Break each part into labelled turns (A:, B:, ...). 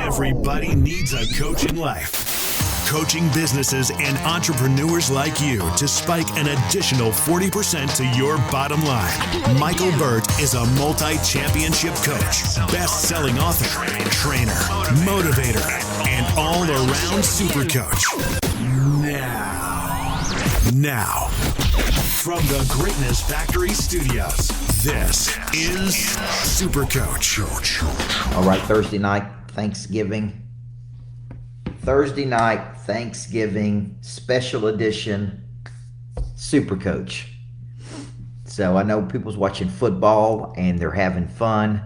A: Everybody needs a coach in life. Coaching businesses and entrepreneurs like you to spike an additional 40% to your bottom line. Michael Burt is a multi-championship coach, best-selling author, trainer, motivator, and all-around super coach. Now, from the Greatness Factory Studios, this is Super Coach.
B: All right, Thursday night, Thanksgiving special edition Super Coach. So I know people's watching football and they're having fun.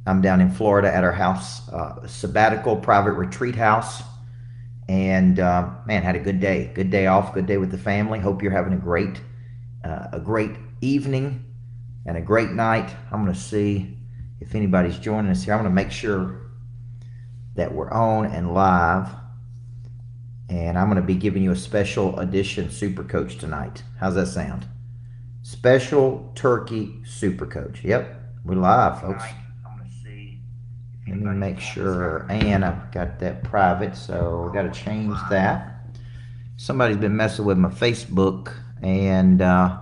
B: I'm down in Florida at our house, sabbatical private retreat house. And man, had a good day. Good day off, good day with the family. Hope you're having a great evening and a great night. I'm going to see if anybody's joining us here. I'm going to make sure that we're on and live. And I'm going to be giving you a special edition Super Coach tonight. How's that sound? Special Turkey Super Coach. Yep, we're live, folks. Let me make sure. And I've got that private, so we've got to change that. Somebody's been messing with my Facebook, and I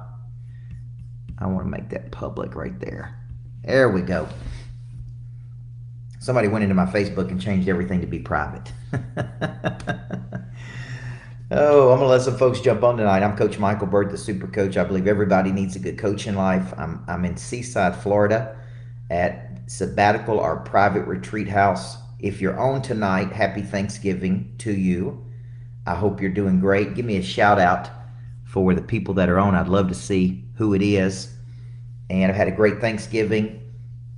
B: want to make that public right there. There we go. Somebody went into my Facebook and changed everything to be private. Oh, I'm going to let some folks jump on tonight. I'm Coach Michael Burt, the Super Coach. I believe everybody needs a good coach in life. I'm in Seaside, Florida at sabbatical, our private retreat house. If you're on tonight, happy Thanksgiving to you. I hope you're doing great. Give me a shout out for the people that are on. I'd love to see who it is. And I've had a great Thanksgiving.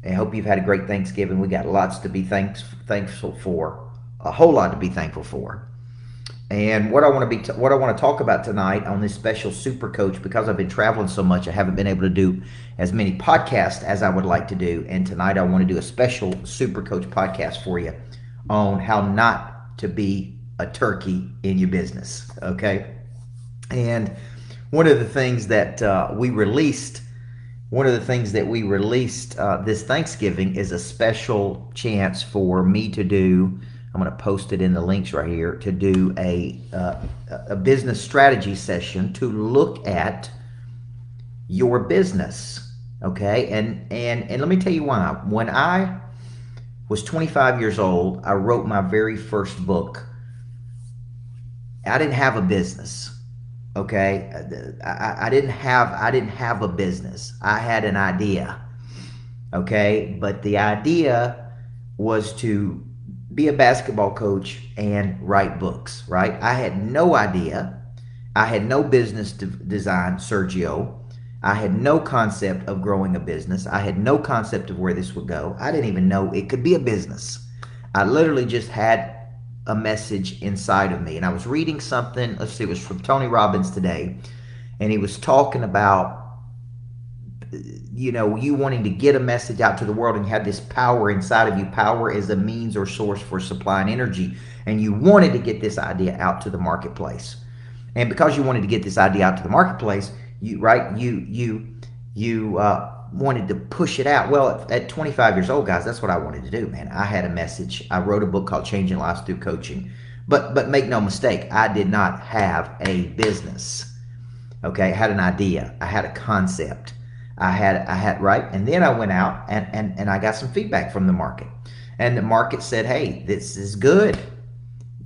B: I hope you've had a great Thanksgiving. We got lots to be thankful for, a whole lot to be thankful for. And what I want to talk about tonight on this special Super Coach, because I've been traveling so much, I haven't been able to do as many podcasts as I would like to do. And tonight I want to do a special Super Coach podcast for you on how not to be a turkey in your business. Okay. And one of the things that we released this Thanksgiving is a special chance for me to do. I'm going to post it in the links right here, to do a business strategy session to look at your business, okay? And let me tell you why. When I was 25 years old, I wrote my very first book. I didn't have a business, okay? I didn't have a business. I had an idea, okay? But the idea was to be a basketball coach and write books, right? I had no idea. I had no business design, Sergio. I had no concept of growing a business. I had no concept of where this would go. I didn't even know it could be a business. I literally just had a message inside of me. And I was reading something, let's see, it was from Tony Robbins today. And he was talking about, you know, you wanting to get a message out to the world, and you have this power inside of you. Power is a means or source for supplying energy, and you wanted to get this idea out to the marketplace. And because you wanted to get this idea out to the marketplace, you wanted to push it out. Well, at 25 years old, guys, that's what I wanted to do, man. I had a message. I wrote a book called Changing Lives Through Coaching. But make no mistake, I did not have a business. Okay, I had an idea. I had a concept. I had right, and then I went out and I got some feedback from the market, and the market said, "Hey, this is good.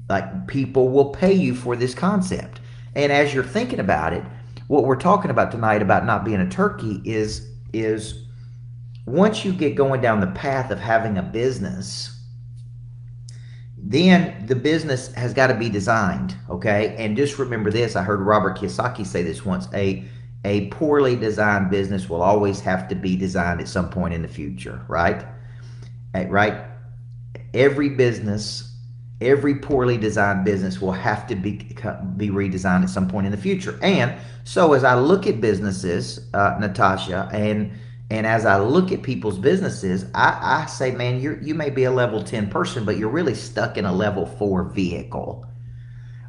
B: Like, people will pay you for this concept." And as you're thinking about it, what we're talking about tonight about not being a turkey is once you get going down the path of having a business, then the business has got to be designed, okay? And just remember this: I heard Robert Kiyosaki say this once. A poorly designed business will always have to be designed at some point in the future, right? Right? Every business, every poorly designed business will have to be redesigned at some point in the future. And so as I look at businesses, Natasha, and as I look at people's businesses, I say, man, you may be a level 10 person, but you're really stuck in a level 4 vehicle.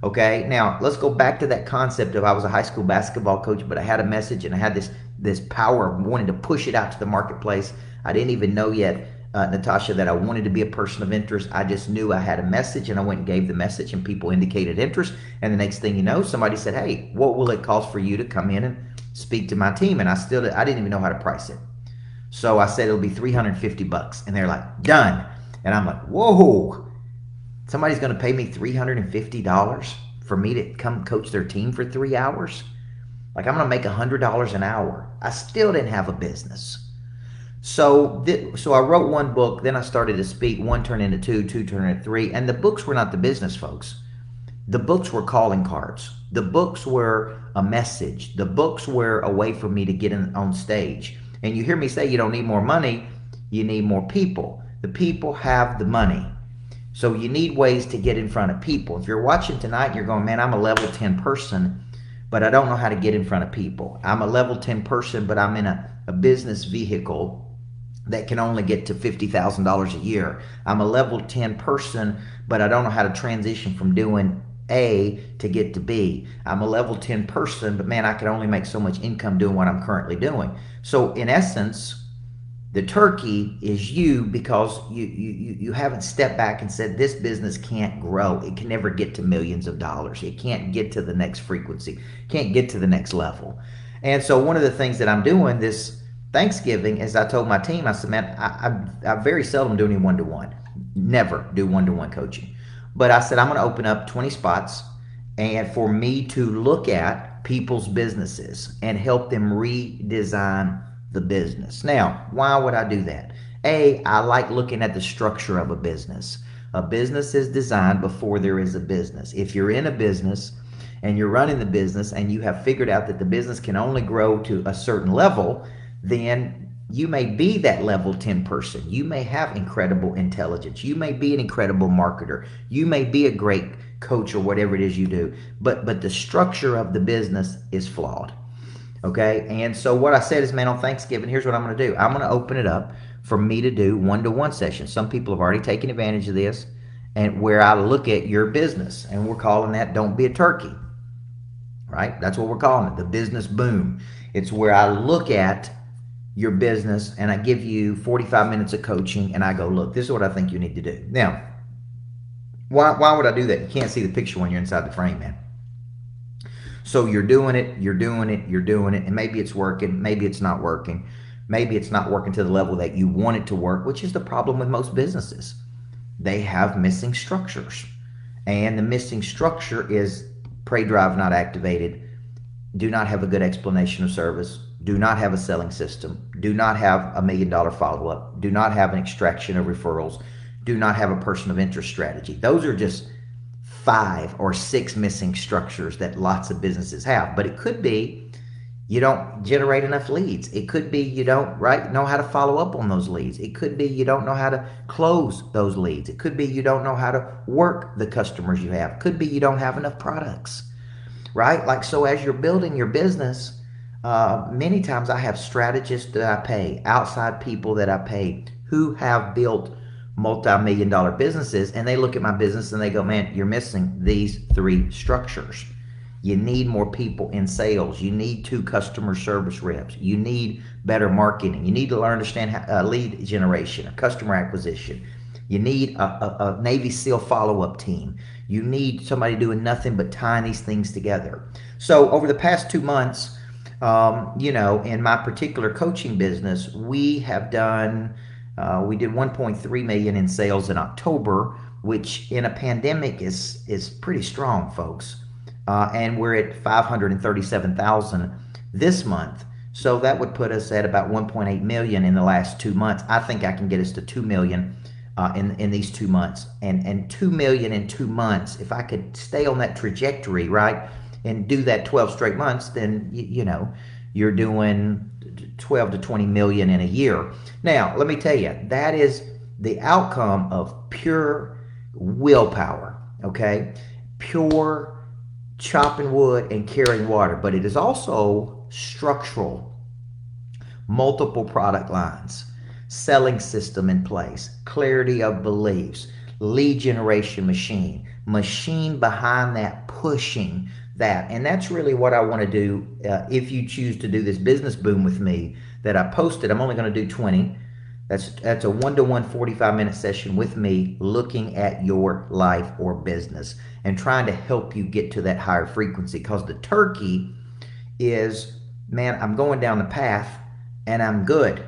B: Okay, now let's go back to that concept of I was a high school basketball coach, but I had a message and I had this power of wanting to push it out to the marketplace. I didn't even know yet Natasha, that I wanted to be a person of interest. I just knew I had a message, and I went and gave the message, and people indicated interest. And the next thing you know, somebody said, "Hey, what will it cost for you to come in and speak to my team?" And I didn't even know how to price it. So I said it'll be $350, and they're like, "Done." And I'm like, "Whoa, somebody's going to pay me $350 for me to come coach their team for 3 hours? Like, I'm going to make $100 an hour." I still didn't have a business. So I wrote one book, then I started to speak. One turned into two, two turned into three. And the books were not the business, folks. The books were calling cards. The books were a message. The books were a way for me to get on stage. And you hear me say you don't need more money, you need more people. The people have the money. So you need ways to get in front of people. If you're watching tonight and you're going, "Man, I'm a level 10 person, but I don't know how to get in front of people. I'm a level 10 person, but I'm in a business vehicle that can only get to $50,000 a year. I'm a level 10 person, but I don't know how to transition from doing A to get to B. I'm a level 10 person, but man, I can only make so much income doing what I'm currently doing." So in essence, the turkey is you, because you haven't stepped back and said, "This business can't grow. It can never get to millions of dollars. It can't get to the next frequency. Can't get to the next level." And so one of the things that I'm doing this Thanksgiving is I told my team, I said, "Man, I very seldom do any one-to-one. Never do one-to-one coaching. But I said, I'm going to open up 20 spots and for me to look at people's businesses and help them redesign the business." Now, why would I do that? I like looking at the structure of a business. A business is designed before there is a business. If you're in a business and you're running the business and you have figured out that the business can only grow to a certain level, then you may be that level 10 person. You may have incredible intelligence. You may be an incredible marketer. You may be a great coach or whatever it is you do. But the structure of the business is flawed. Okay? And so what I said is, man, on Thanksgiving, here's what I'm going to do. I'm going to open it up for me to do one-to-one sessions. Some people have already taken advantage of this, and where I look at your business, and we're calling that "Don't Be a Turkey." Right? That's what we're calling it, the business boom. It's where I look at your business and I give you 45 minutes of coaching and I go, "Look, this is what I think you need to do." Now, why would I do that? You can't see the picture when you're inside the frame, man. So you're doing it, and maybe it's working, maybe it's not working. Maybe it's not working to the level that you want it to work, which is the problem with most businesses. They have missing structures. And the missing structure is prey drive not activated, do not have a good explanation of service, do not have a selling system, do not have $1 million follow-up, do not have an extraction of referrals, do not have a person of interest strategy. Those are just 5 or 6 missing structures that lots of businesses have. But it could be you don't generate enough leads. It could be you don't know how to follow up on those leads. It could be you don't know how to close those leads. It could be you don't know how to work the customers you have. It could be you don't have enough products, right? Like, so as you're building your business, many times I have strategists that I pay, outside people that I pay, who have built multi-million-dollar businesses, and they look at my business and they go, "Man, you're missing these 3 structures. You need more people in sales. You need 2 customer service reps. You need better marketing. You need to learn to understand lead generation, or customer acquisition. You need a Navy SEAL follow-up team. You need somebody doing nothing but tying these things together." So over the past 2 months, in my particular coaching business, we have done, we did 1.3 million in sales in October, which in a pandemic is pretty strong, folks. And we're at 537,000 this month. So that would put us at about 1.8 million in the last 2 months. I think I can get us to 2 million in these 2 months. And 2 million in 2 months, if I could stay on that trajectory, right, and do that 12 straight months, then, you're doing 12 to 20 million in a year. Now, let me tell you, that is the outcome of pure willpower, okay? Pure chopping wood and carrying water, but it is also structural, multiple product lines, selling system in place, clarity of beliefs, lead generation machine behind that, pushing that. And that's really what I want to do. If you choose to do this business boom with me that I posted, I'm only going to do 20. That's a one-to-one 45-minute session with me looking at your life or business and trying to help you get to that higher frequency, because the turkey is, man, I'm going down the path and I'm good.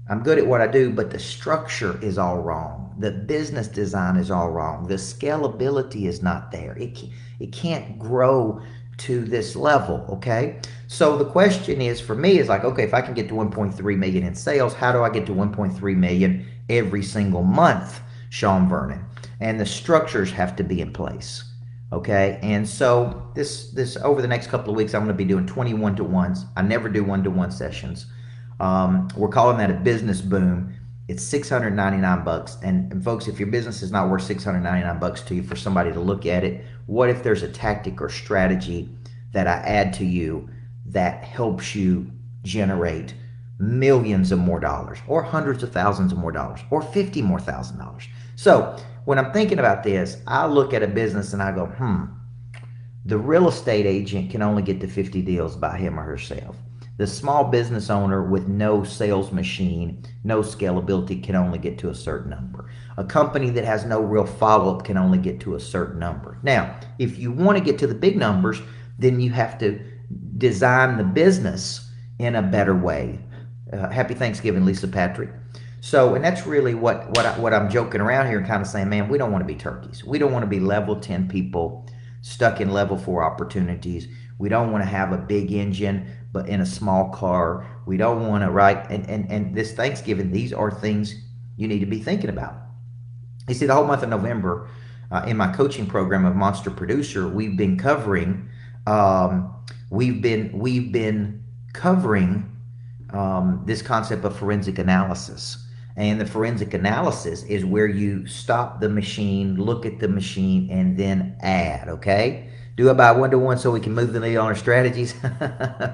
B: I'm good at what I do, but the structure is all wrong. The business design is all wrong. The scalability is not there. It can't grow to this level, okay? So the question is for me is like, okay, if I can get to 1.3 million in sales, how do I get to 1.3 million every single month, Sean Vernon? And the structures have to be in place. Okay, and so this over the next couple of weeks, I'm going to be doing 20 one-to-ones. I never do one-to-one sessions. We're calling that a business boom. It's $699, and folks, if your business is not worth $699 to you for somebody to look at it, what if there's a tactic or strategy that I add to you that helps you generate millions of more dollars, or hundreds of thousands of more dollars, or 50 more thousand dollars? So when I'm thinking about this, I look at a business and I go, the real estate agent can only get to 50 deals by him or herself. The small business owner with no sales machine, no scalability, can only get to a certain number. A company that has no real follow-up can only get to a certain number. Now, if you want to get to the big numbers, then you have to design the business in a better way. Happy Thanksgiving, Lisa Patrick. So, and that's really what I'm joking around here and kind of saying, man, we don't want to be turkeys. We don't want to be level 10 people stuck in level 4 opportunities. We don't want to have a big engine but in a small car. We don't want to, right? And this Thanksgiving, these are things you need to be thinking about. You see, the whole month of November, in my coaching program of Monster Producer, we've been covering this concept of forensic analysis. And the forensic analysis is where you stop the machine, look at the machine, and then add, okay? Do it by one-to-one so we can move the needle on our strategies?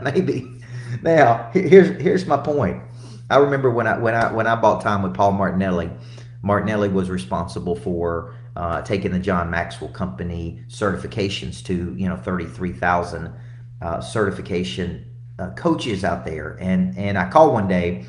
B: Maybe. Now, here's my point. I remember when I bought time with Paul Martinelli. Martinelli was responsible for taking the John Maxwell Company certifications to 33,000 certification coaches out there. And I called one day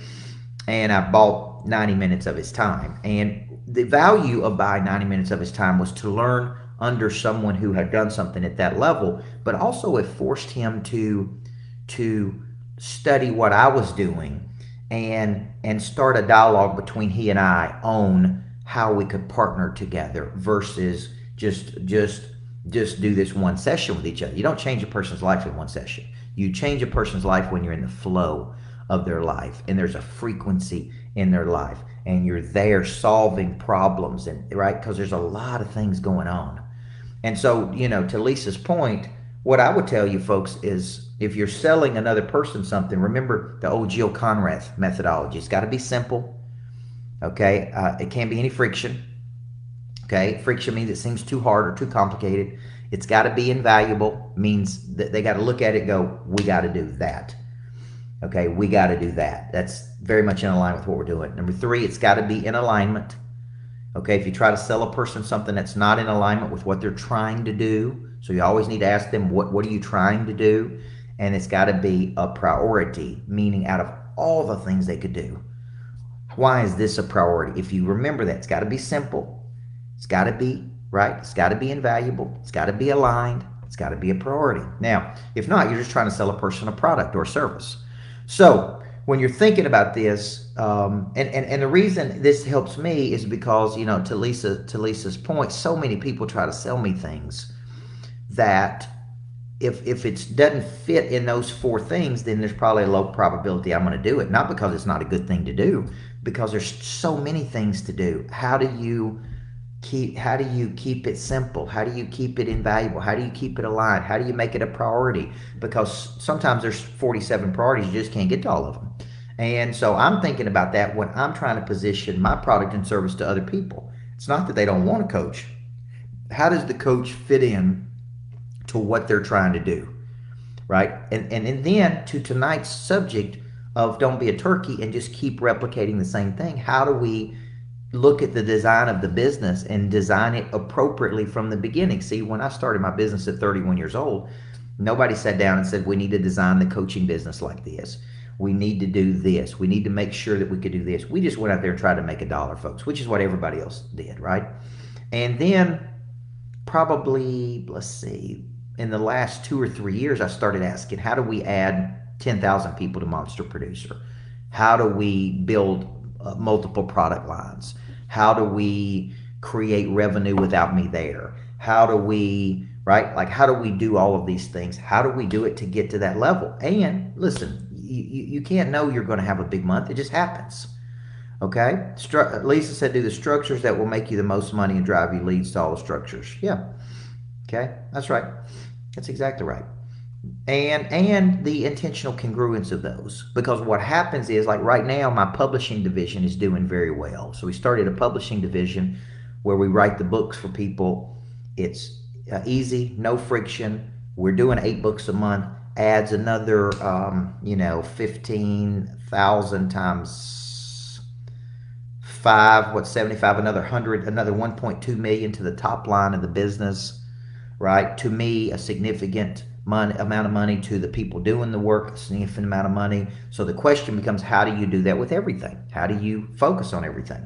B: and I bought 90 minutes of his time. And the value of buying 90 minutes of his time was to learn under someone who had done something at that level, but also it forced him to study what I was doing and start a dialogue between he and I on how we could partner together versus just do this one session with each other. You don't change a person's life in one session. You change a person's life when you're in the flow of their life and there's a frequency in their life and you're there solving problems, and right, because there's a lot of things going on. And so, to Lisa's point, what I would tell you folks is if you're selling another person something, remember the old Jill Conrath methodology. It's got to be simple. Okay. It can't be any friction. Okay. Friction means it seems too hard or too complicated. It's got to be invaluable, means that they got to look at it and go, we got to do that. Okay. We got to do that. That's very much in alignment with what we're doing. Number 3, it's got to be in alignment. Okay. If you try to sell a person something that's not in alignment with what they're trying to do, so you always need to ask them, what are you trying to do? And it's got to be a priority, meaning out of all the things they could do, why is this a priority? If you remember that, it's got to be simple. It's got to be right. It's got to be invaluable. It's got to be aligned. It's got to be a priority. Now, if not, you're just trying to sell a person a product or a service. So when you're thinking about this, and the reason this helps me is because, to Lisa's point, so many people try to sell me things that if it doesn't fit in those 4 things, then there's probably a low probability I'm going to do it. Not because it's not a good thing to do, because there's so many things to do. How do you keep it simple? How do you keep it invaluable? How do you keep it aligned? How do you make it a priority? Because sometimes there's 47 priorities, you just can't get to all of them. And so I'm thinking about that when I'm trying to position my product and service to other people. It's not that they don't want a coach. How does the coach fit in to what they're trying to do, right? And then to tonight's subject of don't be a turkey and just keep replicating the same thing. How do we look at the design of the business and design it appropriately from the beginning? See, when I started my business at 31 years old, nobody sat down and said, we need to design the coaching business like this. We need to do this. We need to make sure that we could do this. We just went out there and tried to make a dollar, folks, which is what everybody else did, right? And then probably, let's see, in the last 2 or 3 years, I started asking, how do we add 10,000 people to Monster Producer? How do we build multiple product lines? How do we create revenue without me there? How do we, right? Like, how do we do all of these things? How do we do it to get to that level? And listen, you can't know you're going to have a big month. It just happens. Okay? Lisa said, do the structures that will make you the most money and drive you leads to all the structures. Yeah. Okay? That's right. That's exactly right. And the intentional congruence of those. Because what happens is, like right now, my publishing division is doing very well. So we started a publishing division where we write the books for people. It's easy, no friction. We're doing 8 books a month. Adds another, 15,000 times 5, 75, another 100, another 1.2 million to the top line of the business, right? To me, a significant amount of money. To the people doing the work, a significant amount of money. So the question becomes, how do you do that with everything? How do you focus on everything?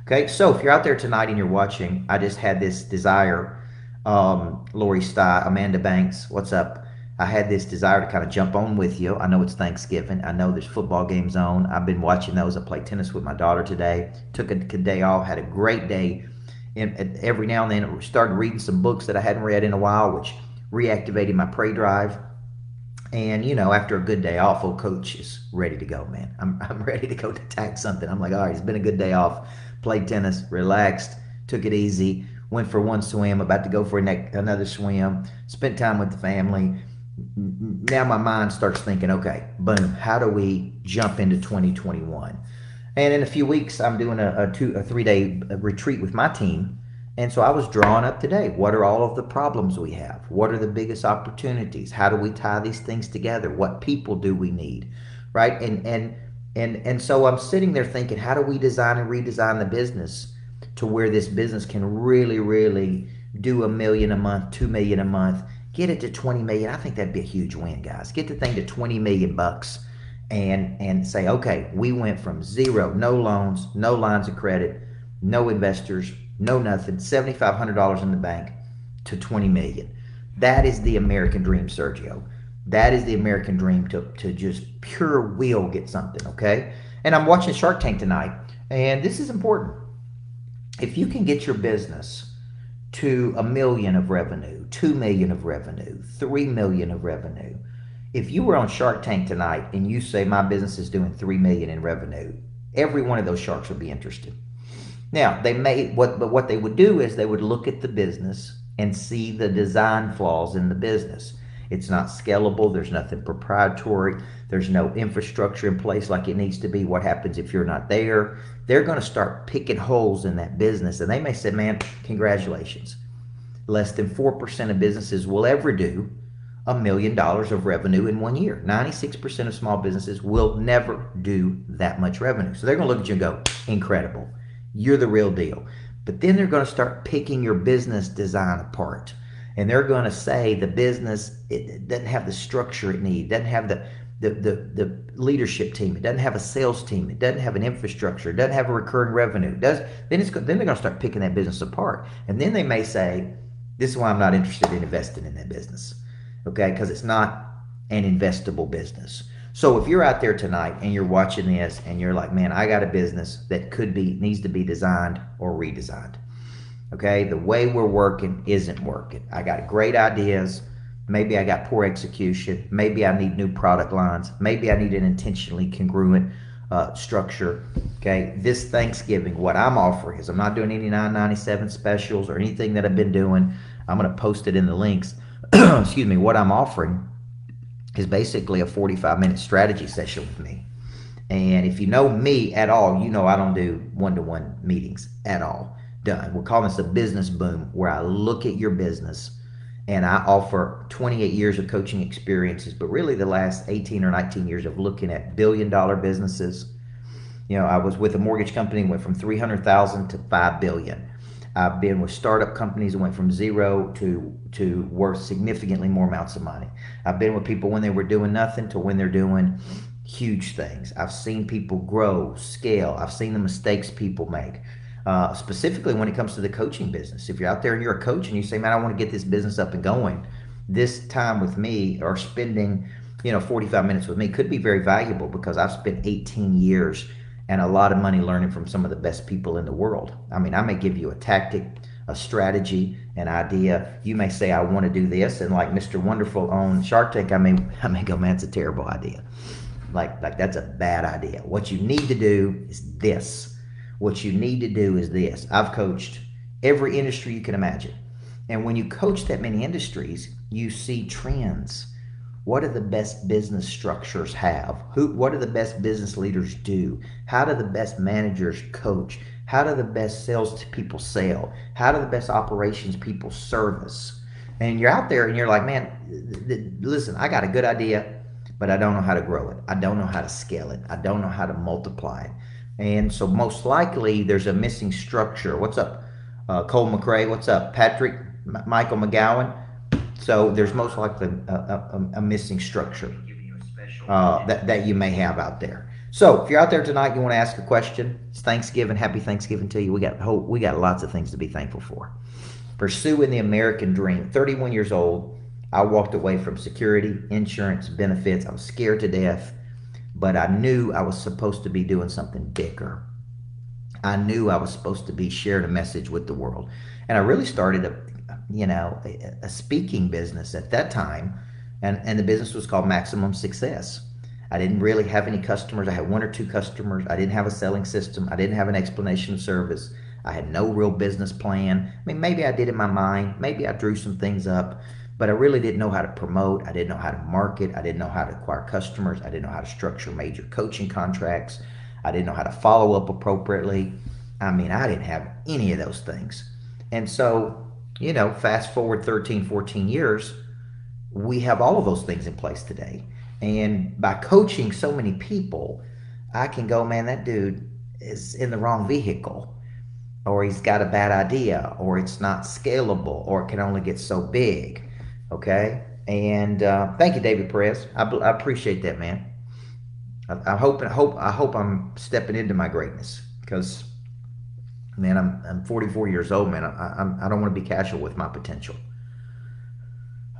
B: Okay, so if you're out there tonight and you're watching, I just had this desire, Lori Stye, Amanda Banks, what's up? I had this desire to kind of jump on with you. I know it's Thanksgiving. I know there's football games on. I've been watching those. I played tennis with my daughter today. Took a day off, had a great day. And every now and then I started reading some books that I hadn't read in a while, which reactivated my prey drive. And, after a good day off, old coach is ready to go, man. I'm ready to go attack something. I'm like, all right, it's been a good day off. Played tennis, relaxed, took it easy, went for one swim, about to go for another swim, spent time with the family. Now my mind starts thinking, okay, boom, how do we jump into 2021? And in a few weeks, I'm doing a 3-day retreat with my team. And so I was drawing up today, what are all of the problems we have? What are the biggest opportunities? How do we tie these things together? What people do we need, right? And so I'm sitting there thinking, how do we design and redesign the business to where this business can really, really do $1 million a month, $2 million a month, get it to 20 million. I think that'd be a huge win, guys. Get the thing to 20 million bucks and say, okay, we went from zero, no loans, no lines of credit, no investors, no nothing, $7,500 in the bank to 20 million. That is the American dream, Sergio. That is the American dream, to just pure will get something, okay? And I'm watching Shark Tank tonight, and this is important. If you can get your business to $1 million of revenue, $2 million of revenue, $3 million of revenue, if you were on Shark Tank tonight and you say my business is doing $3 million in revenue, every one of those sharks would be interested. Now, what they would do is they would look at the business and see the design flaws in the business. It's not scalable. There's nothing proprietary. There's no infrastructure in place like it needs to be. What happens if you're not there? They're going to start picking holes in that business. And they may say, man, congratulations. Less than 4% of businesses will ever do $1 million of revenue in 1 year. 96% of small businesses will never do that much revenue. So they're going to look at you and go, incredible. You're the real deal. But then they're going to start picking your business design apart. And they're going to say the business, it doesn't have the structure it needs, doesn't have the leadership team, it doesn't have a sales team, it doesn't have an infrastructure, it doesn't have a recurring revenue. Then they're going to start picking that business apart. And then they may say, this is why I'm not interested in investing in that business. Okay? Because it's not an investable business. So if you're out there tonight and you're watching this and you're like, man, I got a business that needs to be designed or redesigned. Okay, the way we're working isn't working. I got great ideas. Maybe I got poor execution. Maybe I need new product lines. Maybe I need an intentionally congruent structure. Okay, this Thanksgiving, what I'm offering is I'm not doing any $9.97 specials or anything that I've been doing. I'm going to post it in the links. Excuse me. What I'm offering is basically a 45-minute strategy session with me. And if you know me at all, you know I don't do one-to-one meetings at all. Done. We're calling this a business boom, where I look at your business and I offer 28 years of coaching experiences, but really the last 18 or 19 years of looking at billion-dollar businesses. I was with a mortgage company, went from 300,000 to 5 billion. I've been with startup companies that went from zero to worth significantly more amounts of money. I've been with people when they were doing nothing to when they're doing huge things. I've seen people grow, scale. I've seen the mistakes people make. Specifically when it comes to the coaching business. If you're out there and you're a coach and you say, man, I want to get this business up and going, this time with me or spending, 45 minutes with me could be very valuable because I've spent 18 years and a lot of money learning from some of the best people in the world. I mean, I may give you a tactic, a strategy, an idea. You may say, I want to do this. And like Mr. Wonderful on Shark Tank, I may go, man, it's a terrible idea. Like that's a bad idea. What you need to do is this. What you need to do is this. I've coached every industry you can imagine. And when you coach that many industries, you see trends. What do the best business structures have? What do the best business leaders do? How do the best managers coach? How do the best sales people sell? How do the best operations people service? And you're out there and you're like, man, listen, I got a good idea, but I don't know how to grow it. I don't know how to scale it. I don't know how to multiply it. And so most likely there's a missing structure. What's up, Cole McRae? What's up, Patrick? Michael McGowan? So there's most likely a missing structure that you may have out there. So if you're out there tonight, you want to ask a question. It's Thanksgiving. Happy Thanksgiving to you. We got lots of things to be thankful for. Pursuing the American dream. 31 years old. I walked away from security, insurance, benefits. I was scared to death, but I knew I was supposed to be doing something bigger. I knew I was supposed to be sharing a message with the world. And I really started a speaking business at that time, and the business was called Maximum Success. I didn't really have any customers. I had one or two customers. I didn't have a selling system. I didn't have an explanation of service. I had no real business plan. I mean, maybe I did in my mind. Maybe I drew some things up, but I really didn't know how to promote. I didn't know how to market. I didn't know how to acquire customers. I didn't know how to structure major coaching contracts. I didn't know how to follow up appropriately. I mean, I didn't have any of those things. And so, fast forward 13, 14 years, we have all of those things in place today. And by coaching so many people, I can go, man, that dude is in the wrong vehicle, or he's got a bad idea, or it's not scalable, or it can only get so big. Okay? And thank you, David Perez. I appreciate that, man. I hope I'm stepping into my greatness because, man, I'm 44 years old, man. I don't want to be casual with my potential.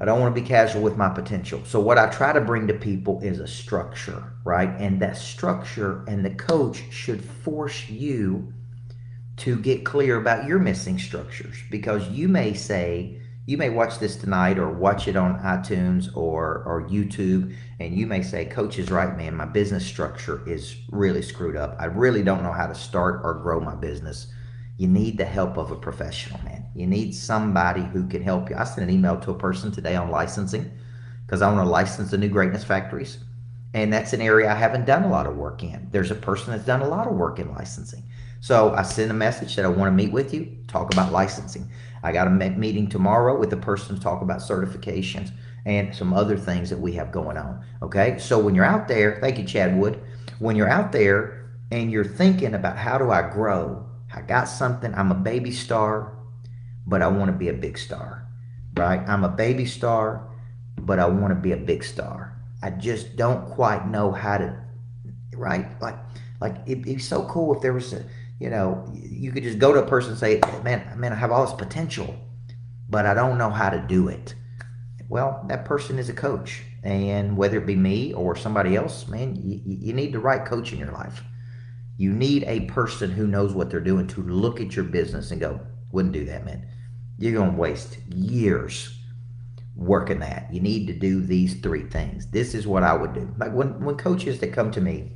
B: I don't want to be casual with my potential. So what I try to bring to people is a structure, right? And that structure and the coach should force you to get clear about your missing structures, because you may watch this tonight or watch it on iTunes or YouTube, and you may say, Coach is right, man, my business structure is really screwed up. I really don't know how to start or grow my business. You need the help of a professional, man. You need somebody who can help you. I sent an email to a person today on licensing because I want to license the new greatness factories. And that's an area I haven't done a lot of work in. There's a person that's done a lot of work in licensing. So I sent a message that I want to meet with you, talk about licensing. I got a meeting tomorrow with a person to talk about certifications and some other things that we have going on. Okay, so when you're out there, thank you, Chad Wood. When you're out there and you're thinking about how do I grow, I got something, I'm a baby star, but I want to be a big star, right? I'm a baby star, but I want to be a big star. I just don't quite know how to, right? Like it'd be so cool if there was you could just go to a person and say, man, I have all this potential, but I don't know how to do it. Well, that person is a coach. And whether it be me or somebody else, man, you need the right coach in your life. You need a person who knows what they're doing to look at your business and go, wouldn't do that, man. You're going to waste years working that. You need to do these three things. This is what I would do. Like when coaches that come to me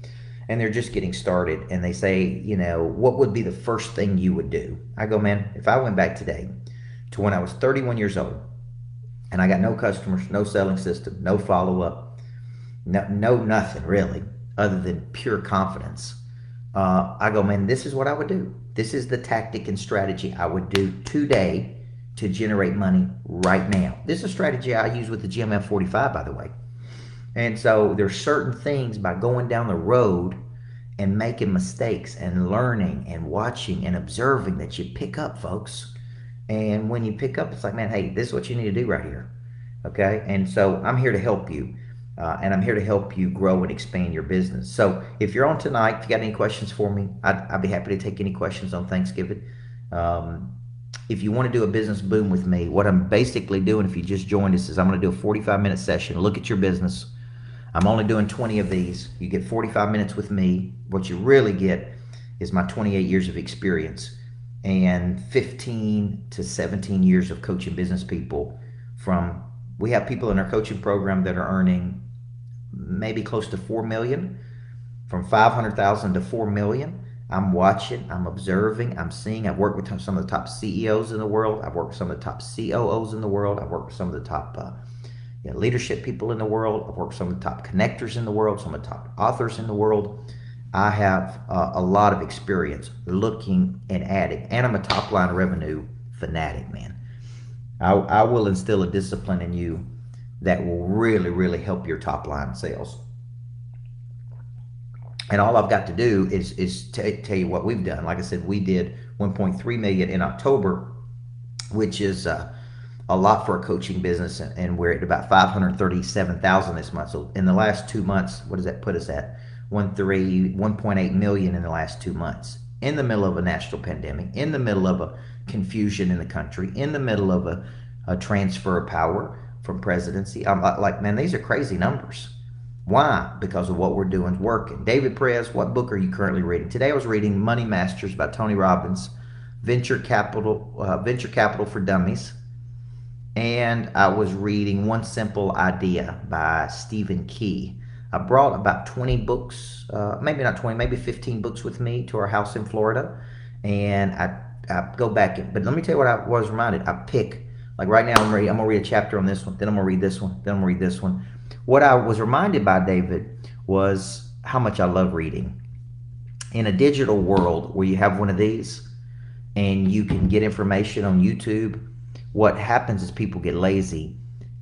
B: and they're just getting started and they say, what would be the first thing you would do? I go, man, if I went back today to when I was 31 years old and I got no customers, no selling system, no follow-up, no nothing really other than pure confidence, I go, man, this is what I would do. This is the tactic and strategy I would do today to generate money right now. This is a strategy I use with the GMF 45, by the way. And so there's certain things by going down the road and making mistakes and learning and watching and observing that you pick up, folks. And when you pick up, it's like, man, hey, this is what you need to do right here. Okay? And so I'm here to help you. and I'm here to help you grow and expand your business. So if you're on tonight, if you got any questions for me, I'd be happy to take any questions on Thanksgiving. Um, if you want to do a business boom with me, what I'm basically doing, if you just joined us, is I'm going to do a 45-minute session. Look at your business. I'm only doing 20 of these. You get 45 minutes with me. What you really get is my 28 years of experience and 15 to 17 years of coaching business people. We have people in our coaching program that are earning maybe close to 4 million, from 500,000 to 4 million. I'm watching, I'm observing, I'm seeing. I've worked with some of the top CEOs in the world. I've worked with some of the top COOs in the world. I've worked with some of the top leadership people in the world. I've worked with some of the top connectors in the world, some of the top authors in the world. I have a lot of experience looking and adding, and I'm a top line revenue fanatic, man. I will instill a discipline in you that will really, really help your top line sales. And all I've got to do is tell you what we've done. Like I said, we did 1.3 million in October, which is a lot for a coaching business, and we're at about 537,000 this month. So in the last 2 months, what does that put us at? 1.8 million in the last 2 months, in the middle of a national pandemic, in the middle of a confusion in the country, in the middle of a transfer of power from presidency. I'm like, man, these are crazy numbers. Why? Because of what we're doing is working. David Perez, what book are you currently reading? Today I was reading Money Masters by Tony Robbins, Venture Capital for Dummies, and I was reading One Simple Idea by Stephen Key. I brought about 20 books, maybe not 20, maybe 15 books with me to our house in Florida, and I go back in. But let me tell you what I was reminded. I pick, like right now I'm going to read a chapter on this one, then I'm going to read this one, then I'm going to read this one. What I was reminded by, David, was how much I love reading. In a digital world where you have one of these and you can get information on YouTube, what happens is people get lazy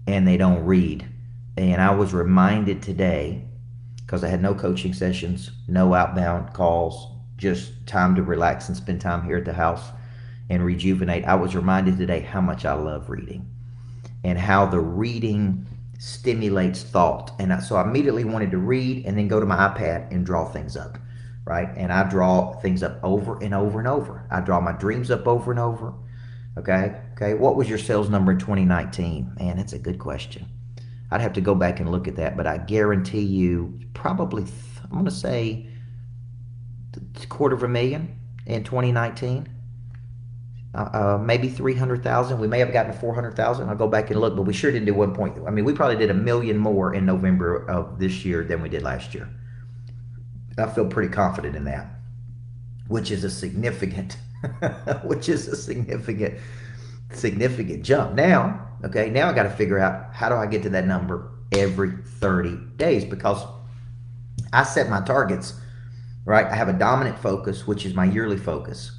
B: and they don't read. And I was reminded today, because I had no coaching sessions, no outbound calls, just time to relax and spend time here at the house and rejuvenate. I was reminded today how much I love reading and how the reading stimulates thought. And so I immediately wanted to read and then go to my iPad and draw things up, right? And I draw things up over and over and over. I draw my dreams up over and over. Okay. What was your sales number in 2019? Man, that's a good question. I'd have to go back and look at that, but I guarantee you probably, I'm going to say $250,000 in 2019. Maybe 300,000. We may have gotten to 400,000. I'll go back and look, but we sure didn't do 1 point. I mean, we probably did 1 million more in November of this year than we did last year. I feel pretty confident in that, which is a significant, significant jump. Now, now I got to figure out how do I get to that number every 30 days, because I set my targets, right? I have a dominant focus, which is my yearly focus.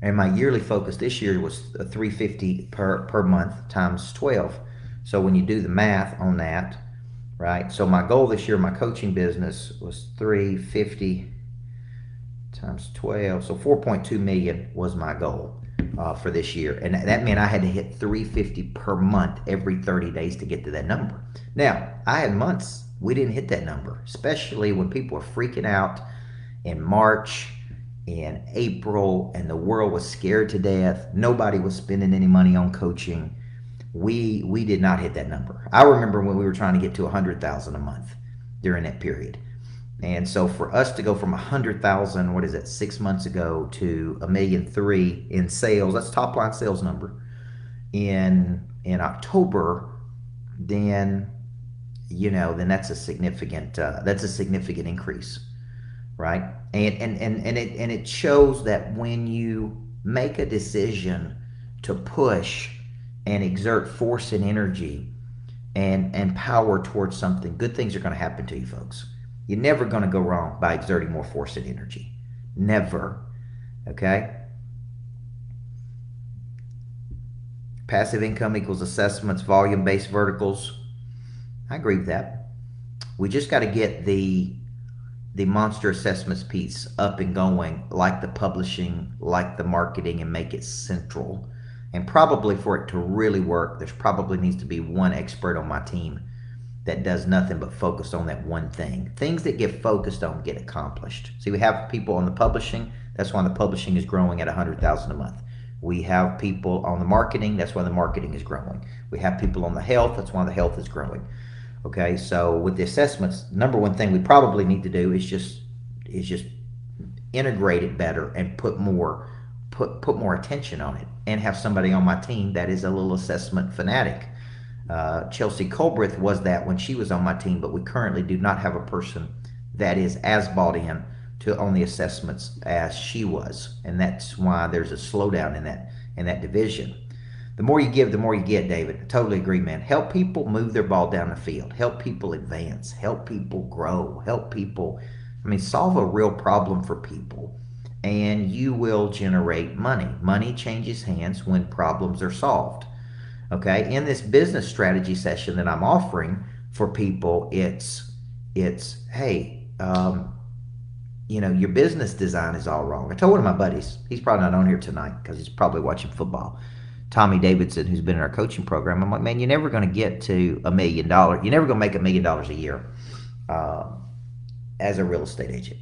B: And my yearly focus this year was 350 per month times 12. So when you do the math on that, right? So my goal this year, my coaching business, was 350 times 12. So 4.2 million was my goal for this year. And that meant I had to hit 350 per month every 30 days to get to that number. Now, I had months we didn't hit that number, especially when people were freaking out in March, in April, and the world was scared to death. Nobody was spending any money on coaching. We did not hit that number. I remember when we were trying to get to 100,000 a month during that period. And so for us to go from 100,000, what is it, 6 months ago, to 1.3 million in sales, that's top line sales number, in October, then that's a significant increase, right? And it shows that when you make a decision to push and exert force and energy and power towards something, good things are going to happen to you, folks. You're never going to go wrong by exerting more force and energy. Never. Okay? Passive income equals assessments, volume-based verticals. I agree with that. We just got to get the monster assessments piece up and going, like the publishing, like the marketing, and make it central. And probably for it to really work, there's probably needs to be one expert on my team that does nothing but focus on that one thing. Things that get focused on get accomplished. See, we have people on the publishing. That's why the publishing is growing at 100,000 a month. We have people on the marketing. That's why the marketing is growing. We have people on the health. That's why the health is growing. Okay, so with the assessments, number one thing we probably need to do is just integrate it better and put more attention on it, and have somebody on my team that is a little assessment fanatic. Chelsea Colbreth was that when she was on my team, but we currently do not have a person that is as bought in to on the assessments as she was, and that's why there's a slowdown in that division. The more you give, the more you get, David. I totally agree, man. Help people move their ball down the field. Help people advance. Help people grow. Help people, solve a real problem for people, and you will generate money. Money changes hands when problems are solved. Okay, in this business strategy session that I'm offering for people, it's hey, your business design is all wrong. I told one of my buddies, he's probably not on here tonight because he's probably watching football, Tommy Davidson, who's been in our coaching program. I'm like, man, you're never going to get to $1 million. You're never going to make $1 million a year as a real estate agent,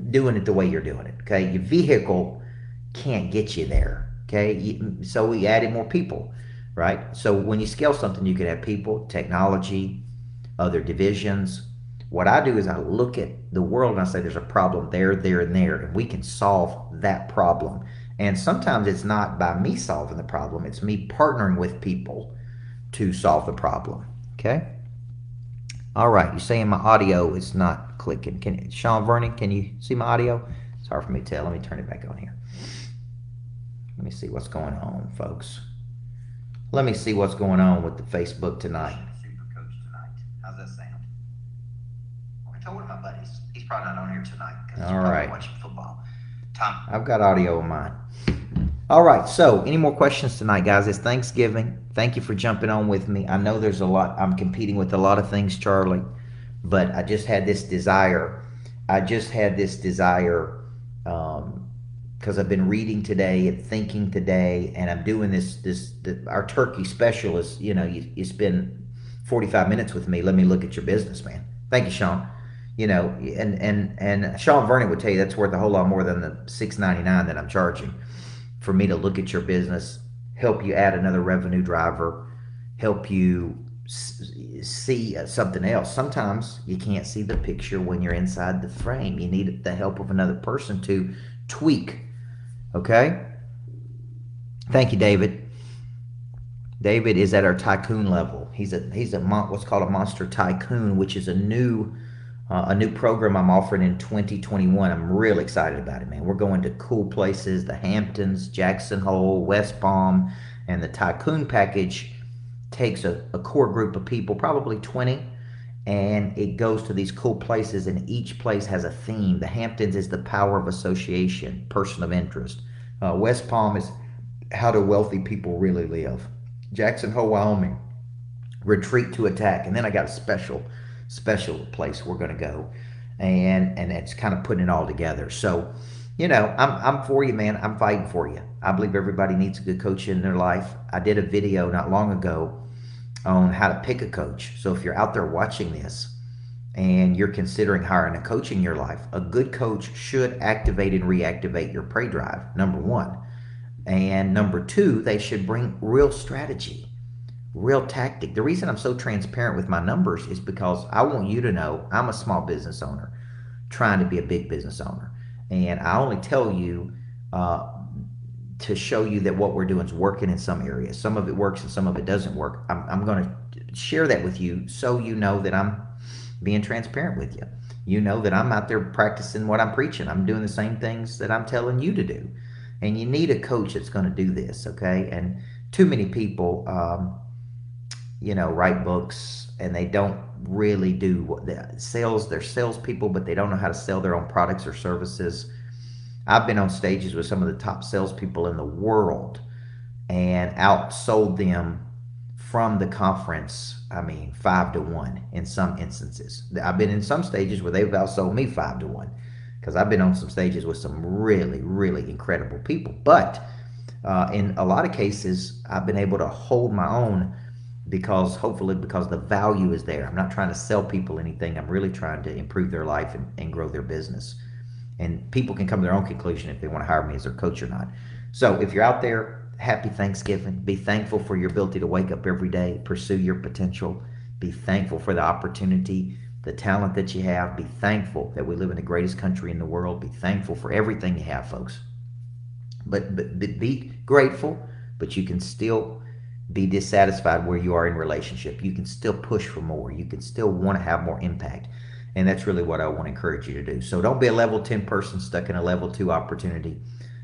B: doing it the way you're doing it. Okay, your vehicle can't get you there. Okay, so we added more people. Right? So when you scale something, you can have people, technology, other divisions. What I do is I look at the world and I say there's a problem there, and there, and we can solve that problem. And sometimes it's not by me solving the problem, it's me partnering with people to solve the problem. Okay? All right, you're saying my audio is not clicking. Sean Vernon, can you see my audio? It's hard for me to tell. Let me turn it back on here. Let me see what's going on, folks. Let me see what's going on with the Facebook tonight. Super coach tonight. How's that sound? I told one of my buddies. He's probably not on here tonight because he's probably watching football. Tom, I've got audio on mine. All right. So, any more questions tonight, guys? It's Thanksgiving. Thank you for jumping on with me. I know there's a lot. I'm competing with a lot of things, Charlie, but I just had this desire. Because I've been reading today and thinking today, and I'm doing our turkey special is, you spend 45 minutes with me. Let me look at your business, man. Thank you, Sean. And Sean Vernon would tell you that's worth a whole lot more than the $6.99 that I'm charging for me to look at your business, help you add another revenue driver, help you see something else. Sometimes you can't see the picture when you're inside the frame. You need the help of another person to tweak. Okay? Thank you, David. David is at our tycoon level. He's what's called a monster tycoon, which is a new program I'm offering in 2021. I'm real excited about it, man. We're going to cool places, the Hamptons, Jackson Hole, West Palm, and the tycoon package takes a core group of people, probably 20, and it goes to these cool places, and each place has a theme. The Hamptons is the power of association, person of interest. West Palm is how do wealthy people really live. Jackson Hole, Wyoming, retreat to attack. And then I got a special place we're going to go, and it's kind of putting it all together. So, I'm for you, man. I'm fighting for you. I believe everybody needs a good coach in their life. I did a video not long ago on how to pick a coach. So if you're out there watching this and you're considering hiring a coach in your life, a good coach should activate and reactivate your prey drive, number one. And number two, they should bring real strategy, real tactic. The reason I'm so transparent with my numbers is because I want you to know I'm a small business owner trying to be a big business owner. And I only tell you to show you that what we're doing is working in some areas. Some of it works and some of it doesn't work. I'm going to share that with you so you know that I'm being transparent with you. You know that I'm out there practicing what I'm preaching. I'm doing the same things that I'm telling you to do. And you need a coach that's going to do this, okay? And too many people, write books and they don't really do what they're salespeople, but they don't know how to sell their own products or services. I've been on stages with some of the top salespeople in the world and outsold them from the conference, 5-1 in some instances. I've been in some stages where they've outsold me 5-1 because I've been on some stages with some really, really incredible people. But in a lot of cases, I've been able to hold my own because the value is there. I'm not trying to sell people anything. I'm really trying to improve their life and grow their business. And people can come to their own conclusion if they want to hire me as their coach or not. So if you're out there, happy Thanksgiving. Be thankful for your ability to wake up every day, pursue your potential. Be thankful for the opportunity, the talent that you have. Be thankful that we live in the greatest country in the world. Be thankful for everything you have, folks. But be grateful, but you can still be dissatisfied where you are in relationship. You can still push for more. You can still want to have more impact. And that's really what I want to encourage you to do. So don't be a level 10 person stuck in a level 2 opportunity.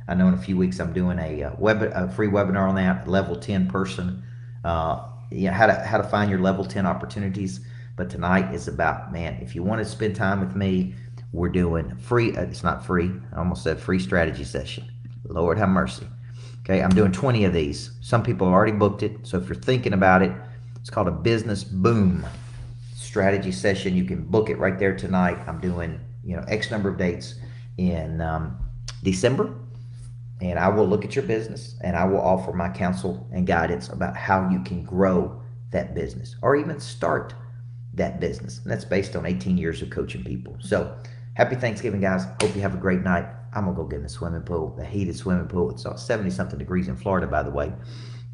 B: I know in a few weeks I'm doing a free webinar on that, level 10 person, how to find your level 10 opportunities. But tonight is about, man, if you want to spend time with me, we're doing free, it's not free, I almost said free strategy session. Lord have mercy. Okay, I'm doing 20 of these. Some people have already booked it. So if you're thinking about it, it's called a business boom strategy session. You can book it right there tonight. I'm doing, X number of dates in December, and I will look at your business and I will offer my counsel and guidance about how you can grow that business or even start that business. And that's based on 18 years of coaching people. So happy Thanksgiving, guys. Hope you have a great night. I'm going to go get in the swimming pool, the heated swimming pool. It's 70-something degrees in Florida, by the way.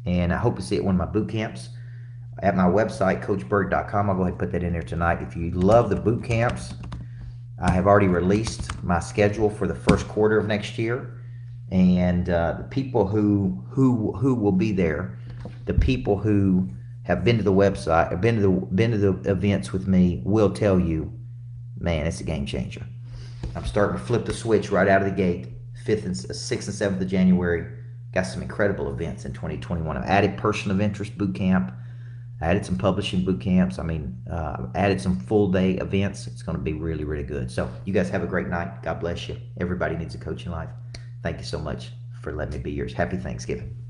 B: And I hope to see you at one of my boot camps. At my website, coachbert.com. I'll go ahead and put that in there tonight. If you love the boot camps, I have already released my schedule for the first quarter of next year. And the people who will be there, the people who have been to the website, or been to the events with me, will tell you, man, it's a game changer. I'm starting to flip the switch right out of the gate. 6th and 7th of January. Got some incredible events in 2021. I've added Person of Interest boot camp. I added some publishing boot camps. Added some full day events. It's going to be really, really good. So you guys have a great night. God bless you. Everybody needs a coach in life. Thank you so much for letting me be yours. Happy Thanksgiving.